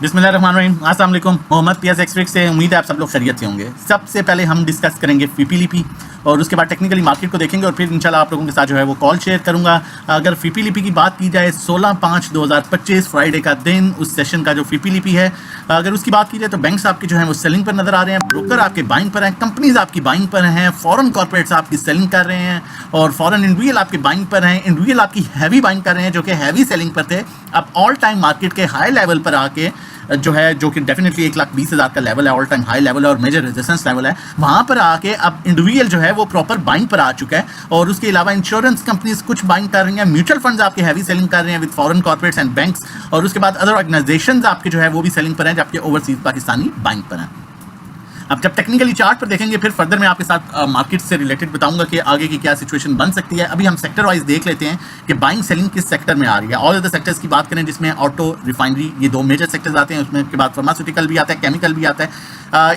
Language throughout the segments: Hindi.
बिस्मिल्लाहिर्रहमानिर्रहीम। अस्सलाम वालेकुम। मोहम्मद पियाज एक्सट्रिक से उम्मीद है आप सब लोग खैरियत से होंगे। सबसे पहले हम डिस्कस करेंगे फीपीलीपी और उसके बाद टेक्निकली मार्केट को देखेंगे और फिर इंशाल्लाह आप लोगों के साथ जो है वो कॉल शेयर करूंगा। अगर फीपीलीपी की बात की जाए 16/5/2025 फ्राइडे का दिन, उस सेशन का जो फीपीलीपी है, अगर उसकी बात की जाए तो बैंक्स आपके जो है वो सेलिंग पर नजर आ रहे हैं, ब्रोकर आपके बाइंग पर हैं, कंपनीज आपकी बाइंग पर हैं, फॉरेन कॉर्पोरेट्स आपकी सेलिंग कर रहे हैं और फॉरेन इंडिविजुअल आपके बाइंग पर हैं। इंडिविजुअल आपकी हैवी बाइंग कर रहे हैं जो कि हैवी सेलिंग पर थे। अब ऑल टाइम मार्केट के हाई लेवल पर आके जो कि डेफिनेटली 1,20,000 का लेवल है, ऑल टाइम हाई लेवल है और मेजर रेजिस्टेंस लेवल है, वहां पर आके अब इंडिविजुअल जो है वो प्रॉपर बाइंग पर आ चुका है। और उसके अलावा इंश्योरेंस कंपनीज कुछ बाइंग कर रही हैं, म्यूचुअल फंड्स आपके हैवी सेलिंग कर रहे हैं with foreign corporates and banks, और उसके बाद अदर ऑर्गेनाइजेशंस आपके जो है वो भी सेलिंग पर हैं जबकि ओवरसीज पाकिस्तानी बाइंग पर हैं। अब जब टेक्निकली चार्ट पर देखेंगे फिर फर्दर मैं आपके साथ मार्केट से रिलेटेड बताऊंगा कि आगे की क्या सिचुएशन बन सकती है। अभी हम सेक्टर वाइज देख लेते हैं कि बाइंग सेलिंग किस सेक्टर में आ रही है। ऑल अदर सेक्टर्स की बात करें जिसमें ऑटो, रिफाइनरी, ये दो मेजर सेक्टर्स आते हैं, उसमें के बाद फार्मास्यूटिकल भी आता है, केमिकल भी आता है।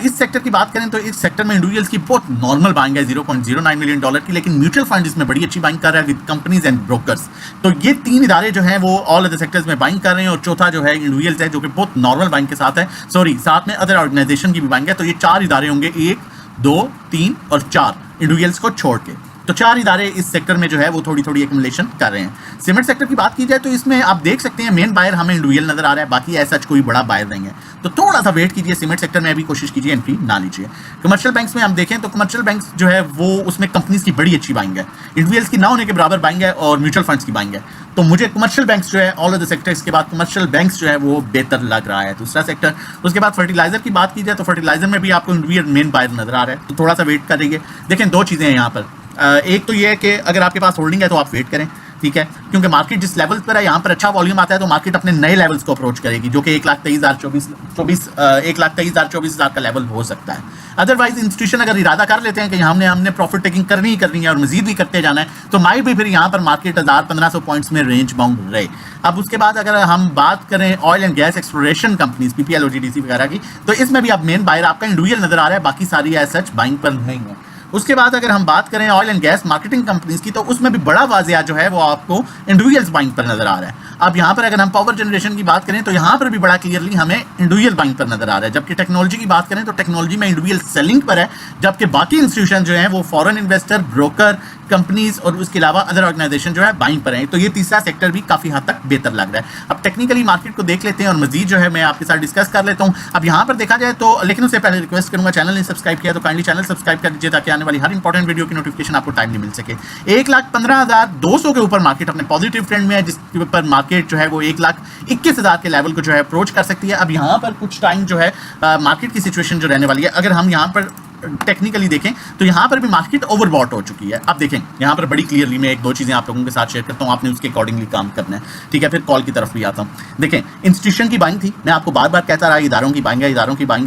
इस सेक्टर की बात करें तो इस सेक्टर में इंडिविजुअल्स की बहुत नॉर्मल बाइंग है $0.09 मिलियन की, लेकिन म्यूचुअल फंड इसमें बड़ी अच्छी बाइंग कर रहा है विद कंपनीज एंड ब्रोकर्स। तो ये तीन इदारे जो हैं वो ऑल अदर सेक्टर्स में बाइंग कर रहे हैं और चौथा जो है इंडिविजुअल्स है जो कि बहुत नॉर्मल बाइंग के साथ है, साथ में अदर ऑर्गेनाइजेशन की भी बाइंग है। तो ये चार इदारे होंगे, 1, 2, 3 और 4 इंडिविजुअल्स को छोड़ के। तो चार इदारे इस सेक्टर में जो है वो थोड़ी थोड़ी एक्यूमुलेशन कर रहे हैं। सीमेंट सेक्टर की बात की जाए तो इसमें आप देख सकते हैं मेन बायर हमें इंडिविजुअल नजर आ रहा है, बाकी ऐसा कोई बड़ा बायर नहीं है। तो थोड़ा सा वेट कीजिए, सीमेंट सेक्टर में भी कोशिश कीजिए एंट्री ना लीजिए। कमर्शियल बैंक्स में हम देखें तो कमर्शियल बैंक्स जो है वो उसमें कंपनीज की बड़ी अच्छी बाइंग है, इंडिविजुअल्स की ना होने के बराबर बाइंग है और म्यूचुअल फंड्स की बाइंग है। तो मुझे कमर्शियल बैंक्स जो है ऑल ऑफ द सेक्टर्स के बाद कमर्शियल बैंक्स जो है वो बेहतर लग रहा है, दूसरा सेक्टर। उसके बाद फर्टिलाइजर की बात की जाए तो फर्टिलाइजर में भी आपको इंडिविजुअल मेन बायर नजर आ रहा है, तो थोड़ा सा वेट करेंगे। देखें दो चीज़ें हैं यहाँ पर, एक तो ये है कि अगर आपके पास होल्डिंग है तो आप वेट करें, ठीक है, क्योंकि मार्केट जिस लेवल पर है यहाँ पर अच्छा वॉल्यूम आता है तो मार्केट अपने नए लेवल्स को अप्रोच करेगी जो कि 1,23,024 का लेवल हो सकता है। अदरवाइज इंस्टीट्यूशन अगर इरादा कर लेते हैं कि हमने प्रॉफिट टेकिंग करनी ही करनी है और मजीद भी करते जाना है तो माइट भी फिर यहाँ पर मार्केट 1,000-1,500 पॉइंट्स में रेंज बाउंड रहे। अब उसके बाद अगर हम बात करें oil and gas exploration companies PPL OGDC वगैरह की, तो इसमें भी अब मेन बायर आपका इंडिविजुअल नजर आ रहा है, बाकी सारी एज सच बाइंग पर नहीं है। उसके बाद अगर हम बात करें oil and gas marketing companies की तो उसमें भी बड़ा वाजिया जो है वो आपको इंडिविजुअल्स बाइंग पर नजर आ रहा है। अब यहाँ पर अगर हम पावर जनरेशन की बात करें तो यहाँ पर भी बड़ा क्लियरली हमें इंडिविजुअल बाइंग पर नजर आ रहा है, जबकि टेक्नोलॉजी की बात करें तो टेक्नोलॉजी में इंडिविजुअल सेलिंग पर है, जबकि बाकी इंस्टीट्यूशन जो है वो फॉरेन इन्वेस्टर, ब्रोकर, कंपनीज और उसके अलावा अदर ऑर्गेनाइजेशन जो है बाइंग पर है। तो ये तीसरा सेक्टर भी काफी हद तक बेहतर लग रहा है। अब टेक्निकली मार्केट को देख लेते हैं और मजीद जो है मैं आपके साथ डिस्कस कर लेता हूँ। अब यहाँ पर देखा जाए तो, लेकिन उससे पहले रिक्वेस्ट करूंगा, चैनल नहीं सब्सक्राइब किया तो काइंडली चैनल सब्सक्राइब कर दीजिए ताकि आने वाली हर इंपॉर्टेंट वीडियो की नोटिफिकेशन आपको टाइम नहीं मिल सके। 1,15,200 के ऊपर मार्केट अपने पॉजिटिव ट्रेंड में है, जिसके ऊपर मार्केट जो है वो 1,21,000 के लेवल को जो है अप्रोच कर सकती है। अब यहाँ पर कुछ टाइम जो है मार्केट की सिचुएशन जो रहने वाली है, अगर हम यहाँ पर टेक्निकली देखें तो यहां पर भी मार्केट ओवरबॉट हो चुकी है। अब देखें यहां पर बड़ी क्लियरली मैं एक दो चीजें आप लोगों के साथ शेयर करता हूं, आपने उसके अकॉर्डिंगली काम करना है, ठीक है। फिर कॉल की तरफ भी आता हूं। देखें इंस्टीट्यूशन की बाइंग थी, मैं आपको बार बार कहता रहा इदारों की बाइंग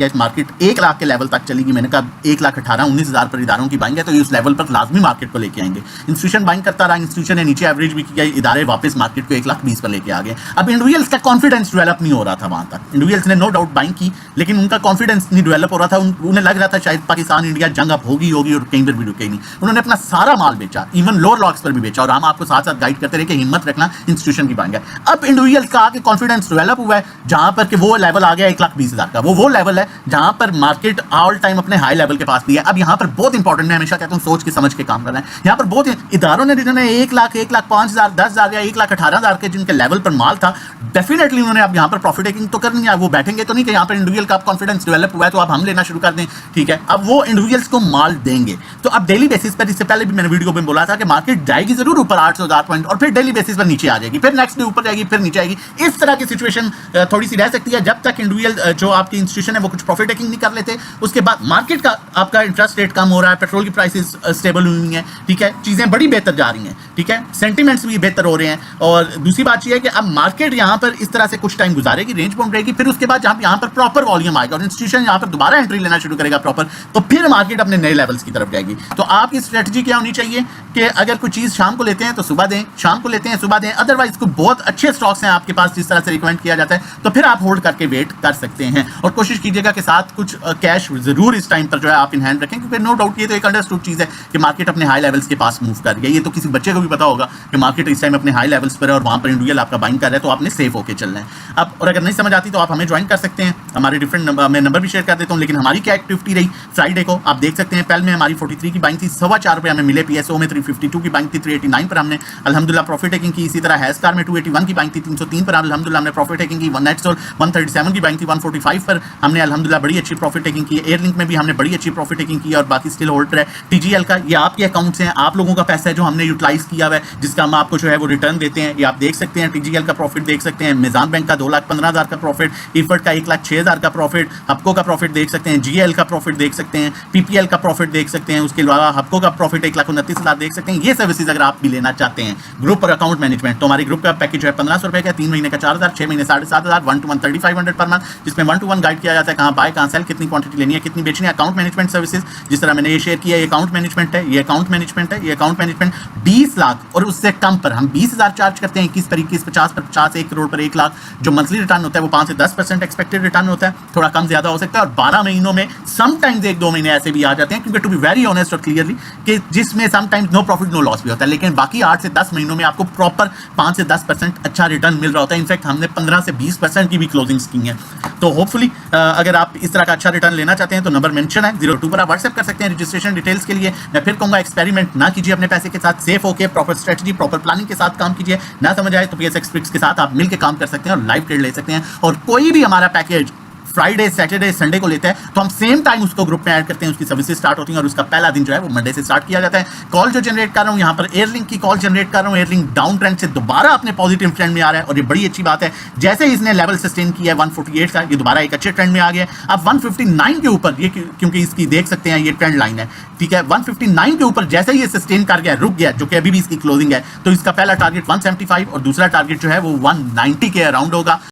है। मार्केट 1 लाख के लेवल तक चलेगी, मैंने कहा 1,18,19,000 पर इदारों की बाइंग है, तो इस लेवल पर लाजमी मार्केट को लेके आएंगे। इंस्टीट्यूशन बाइंग करता रहा, इंस्टीट्यूशन ने नीचे एवरेज भी किया, इदारे वापस मार्केट को 1,20,000 पर लेके आ गए। अब इंडिविजुअल्स का कॉन्फिडेंस डेवलप नहीं हो रहा था, वहां तक इंडिविजुअल्स ने नो डाउट बाइंग की, लेकिन उनका कॉन्फिडेंस नहीं डेवलप हो रहा था। उन्हें लग रहा था शायद पाकिस्तान इंडिया जंग अब होगी और कहीं पर भी रुके नहीं। उन्होंने अपना सारा माल बेचा, इवन लोअर लॉक्स पर भी बेचा, और हम आपको साथ साथ गाइड करते रहे कि हिम्मत रखना, इंस्टीट्यूशन की बाइंग है। अब इंडिविजुअल्स का आगे कॉन्फिडेंस डेवलप हुआ है जहां पर कि वो लेवल आ गया 1,20,000 का, वो लेवल है जहां पर मार्केट ऑल टाइम अपने हाई लेवल के पास भी है। अब यहां पर बहुत इंपॉर्टेंट, मैं हमेशा कहता हूं सोच के समझ के काम करना है। यहां पर बहुत इदारों ने जिन्होंने 1 लाख, 1,05,000, 10,000 या 1,18,000 के जिनके लेवल पर माल था, डेफिनेटली उन्होंने अब यहां पर प्रॉफिट टेकिंग तो करनी है। वो बैठेंगे तो नहीं कि यहां पर इंडिविजुअल का कॉन्फिडेंस डेवलप हुआ है तो अब हम लेना शुरू कर दें, ठीक है। अब वो इंडिविजुअल्स को माल देंगे। तो अब डेली बेसिस पर, इससे पहले भी मैंने वीडियो में बोला था कि मार्केट जाएगी जरूर ऊपर 800,000 पॉइंट और फिर डेली बेसिस पर नीचे आ जाएगी, फिर नेक्स्ट डे ऊपर जाएगी, फिर नीचे आएगी। इस तरह की सिचुएशन थोड़ी सी रह सकती है जब तक इंडिविजुअल जो आपकी इंस्टीट्यूशन है वो कुछ प्रॉफिट टेकिंग नहीं कर लेते। उसके बाद मार्केट का आपका इंटरेस्ट रेट कम हो रहा है, पेट्रोल की प्राइसेस स्टेबल हुई है, ठीक है, चीजें बड़ी बेहतर जा रही हैं, ठीक है, सेंटिमेंट्स भी बेहतर हो रहे हैं। और दूसरी बात यह है कि अब मार्केट यहाँ पर इस तरह से कुछ टाइम गुजारेगी, रेंज बाउंड रहेगी, फिर उसके बाद जहां यहाँ पर प्रॉपर वॉल्यूम आएगा और इंस्टीट्यूशन यहाँ पर दोबारा एंट्री लेना शुरू करेगा प्रॉपर, तो फिर मार्केट अपने नए लेवल्स की तरफ जाएगी। तो आपकी स्ट्रेटजी क्या होनी चाहिए कि अगर कोई चीज़ शाम को लेते हैं तो सुबह दें, शाम को लेते हैं सुबह दें, अदरवाइज कोई बहुत अच्छे स्टॉक्स हैं आपके पास जिस तरह से रिकमेंड किया जाता है तो फिर आप होल्ड करके वेट कर सकते हैं। और कोशिश कीजिएगा कि साथ कुछ कैश जरूर इस टाइम पर जो है आप इन हैंड रखें, क्योंकि नो डाउट ये तो एक अंडरस्टूड चीज़ है कि मार्केट अपने हाई लेवल्स के पास मूव कर रही है। ये तो किसी बच्चे को भी पता होगा कि मार्केट इस टाइम अपने हाई लेवल्स पर है और वहाँ पर इंडिविजुअल आपका बाइंग कर रहा है, तो आपने सेफ होकर चलना है। अब और अगर नहीं समझ आती तो आप हमें ज्वाइन कर सकते हैं, हमारे डिफरेंट मैं नंबर भी शेयर कर देता हूँ। लेकिन हमारी क्या एक्टिविटी रही फ्राइडे को आप देख सकते हैं। पहले में हमारी 43 की बाइंग थी, ₹4.25 हमें मिले। पीएसओ में 352 की बाइंग थी, 389 पर हमने अल्हम्दुलिल्लाह प्रॉफिट टेकिंग की। इसी तरह हैस्कार में 281 की बाइंग थी, 303 पर अल्हम्दुलिल्लाह हमने प्रॉफिट टेकिंग की। नेटसोल 137 की बाइंग थी, 145 पर हमने अल्हम्दुलिल्लाह बड़ी अच्छी प्रॉफिट टेकिंग की। एयरलिंक में भी हमने बड़ी अच्छी प्रॉफिट टेकिंग की और बाकी स्टिल होल्ड पर है। टीजीएल का ये आपके अकाउंट्स हैं, आप लोगों का पैसा है जो हमने यूटिलाइज किया हुआ है, जिसका हम आपको जो है वो रिटर्न देते हैं। ये आप देख सकते हैं, टीजीएल का प्रॉफिट देख सकते हैं, मिजान बैंक का 2,15,000 का प्रॉफिट, इफर्ट का 1,06,000 का प्रॉफिट, हपको का प्रॉफिट देख सकते हैं, जीएल का प्रॉफिट देख सकते हैं, पीपीएल का प्रॉफिट देख सकते हैं, उसके अलावा हपको का प्रॉफिट 1,29,000 देख सकते हैं। ये सर्विसेज अगर आप भी लेना चाहते हैं ग्रुप और अकाउंट मैनेजमेंट, तो हमारी ग्रुप का पैकेज है ₹1,500 का, 3 महीने का 4,000, 6 महीने 7,500, 1 to 1 3,500 पर मंथ, जिसमें 1 to 1 गाइड किया जाता है कहाँ बाय कहाँ सेल, कितनी क्वांटिटी लेनी है, कितनी बेचनी है। अकाउंट मैनेजमेंट सर्विसेज जिस तरह मैंने ये शेयर किया, ये अकाउंट मैनेजमेंट है, ये अकाउंट मैनेजमेंट है, ये अकाउंट मैनेजमेंट 20 लाख और उससे कम पर हम 20,000 चार्ज करते हैं, 21 पर 21, 50 पर 50, 1 करोड़ पर 1 लाख। जो मंथली रिटर्न होता है वो 5 से 10% एक्सपेक्टेड रिटर्न होता है, थोड़ा कम ज्यादा हो सकता है। और 12 महीनों में समटाइम्स 1-2 महीने ऐसे भी आ जाते हैं, क्योंकि टू बी वेरी ऑनेस्ट और क्लियरली कि जिसमें sometimes no profit no loss भी होता है, लेकिन बाकी 8 से 10 महीनों में आपको प्रॉपर 5 से 10% अच्छा रिटर्न मिल रहा होता है। इनफैक्ट हमने 15 से 20% की भी क्लोजिंग्स की हैं। तो होपफुली अगर आप इस तरह का अच्छा रिटर्न लेना चाहते हैं तो नंबर मेंशन है 02 पर आप व्हाट्सएप कर सकते हैं रजिस्ट्रेशन डिटेल्स के लिए। मैं फिर कहूँगा एक्सपेरिमेंट ना कीजिए अपने पैसे के साथ, सेफ होकर प्रॉपर स्ट्रेटजी प्रॉपर प्लानिंग के साथ काम कीजिए। ना समझ आए तो पीएसएक्स ट्रिक्स के साथ आप मिलकर काम कर सकते हैं और लाइव ट्रेड ले सकते हैं। और कोई भी हमारा पैकेज फ्राइडे सैटरडे संडे को लेते हैं तो हम सेम टाइम उसको ग्रुप में ऐड करते हैं, उसकी सर्विसेज स्टार्ट होती हैं और उसका पहला दिन जो है वो मंडे से स्टार्ट किया जाता है। कॉल जो जनरेट कर रहा हूँ यहाँ पर एयरलिंक की कॉल जनरेट कर रहा हूँ, एयरलिंक डाउन ट्रेंड से दोबारा अपने पॉजिटिव ट्रेंड में आ रहा है और ये बड़ी अच्छी बात है। जैसे ही इसने लेवल सस्टेन किया है 148 का, ये दोबारा एक अच्छे ट्रेंड में आ गया। अब 159 के ऊपर ये क्योंकि इसकी देख सकते हैं ये ट्रेंड लाइन है, ठीक है। 159 के ऊपर जैसे ही ये सस्टेन कर गया, रुक गया, जो कि अभी भी इसकी क्लोजिंग है, तो इसका पहला टारगेट 175 और दूसरा टारगेट जो है वो 190 के अराउंड होगा।